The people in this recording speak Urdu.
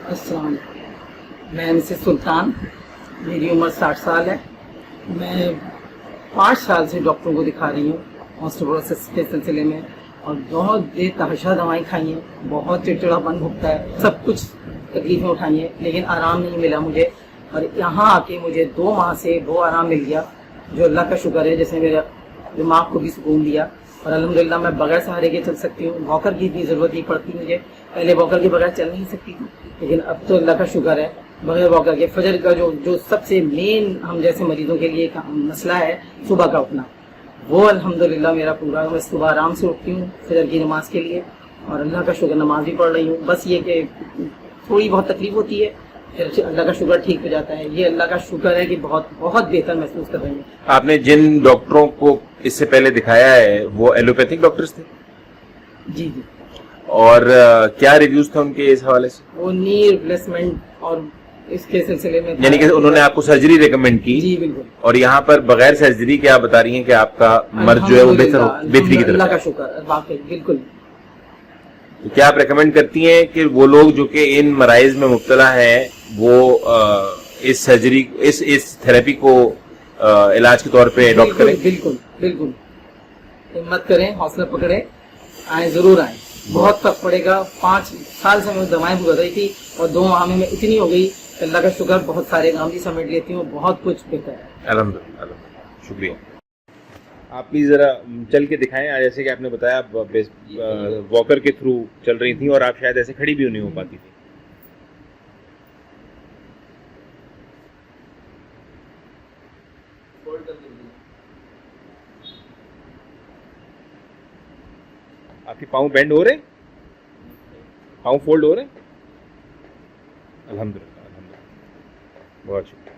السلام علیکم، میں مسز سلطان، میری عمر 60 سال ہے۔ میں 5 سال سے ڈاکٹروں کو دکھا رہی ہوں آسٹیوپروسس کے سلسلے میں، اور بہت بے تحاشا دوائیں کھائی ہیں، بہت چڑچڑاپن بھگتا ہے، سب کچھ تکلیفیں اٹھائی ہیں، لیکن آرام نہیں ملا مجھے۔ اور یہاں آ کے مجھے 2 ماہ سے وہ آرام مل گیا جو اللہ کا شکر ہے، جیسے میرا دماغ کو بھی سکون دیا، اور الحمدللہ میں بغیر سہارے کے چل سکتی ہوں۔ واکر کی بھی ضرورت نہیں پڑتی مجھے، پہلے واکر کے بغیر چل نہیں سکتی تھی، لیکن اب تو اللہ کا شکر ہے بغیر واکر کے فجر کا جو سب سے مین ہم جیسے مریضوں کے لیے ایک مسئلہ ہے صبح کا اٹھنا، وہ الحمدللہ میرا پورا، میں صبح آرام سے اٹھتی ہوں فجر کی نماز کے لیے، اور اللہ کا شکر نماز بھی پڑھ رہی ہوں۔ بس یہ کہ تھوڑی بہت تکلیف ہوتی ہے، پھر اللہ کا شکر ٹھیک ہو جاتا ہے۔ یہ اللہ کا شکر ہے کہ بہت بہت بہتر محسوس کر رہی ہوں۔ آپ نے جن ڈاکٹروں کو اس سے پہلے دکھایا ہے وہ ایلوپیتھک ڈاکٹرز تھے، جی جی، اور کیا ریویوز تھے ان کے اس حوالے سے؟ وہ نی ریپلیسمنٹ اور اس کے سلسلے میں، یعنی کہ انہوں نے آپ کو سرجری ریکمینڈ کی؟ جی بالکل۔ اور یہاں پر بغیر سرجری کے آپ بتا رہی ہیں کہ آپ کا مرض جو ہے وہ بہتری کی طرف اللہ ہے۔ کا شکر واقعی بالکل۔ تو کیا آپ ریکمینڈ کرتی ہیں کہ وہ لوگ جو کہ ان مراض میں مبتلا ہیں وہ اس سرجری اس تھراپی کو علاج کے طور پہ اڈاپٹ کریں؟ بالکل بالکل، ہمت کریں، حوصلہ پکڑیں، آئیں، ضرور آئیں، بہت فرق پڑے گا۔ 5 سال سے میں دوائیں بھگت رہی تھی، اور 2 ماہ میں اتنی ہو گئی کہ اللہ کا شکر، بہت سارے کام بھی سمیٹ لیتی ہوں، بہت کچھ بہتر ہے۔ الحمدللہ الحمدللہ، شکریہ۔ آپ بھی ذرا چل کے دکھائیں، جیسے کہ آپ نے بتایا آپ واکر کے تھرو چل رہی تھیں، اور آپ شاید ایسے کھڑی بھی نہیں ہو پاتی تھی۔ آپ کے پاؤں بینڈ ہو رہے ہیں، پاؤں فولڈ ہو رہے ہیں؟ الحمدللہ الحمدللہ، بہت شکریہ۔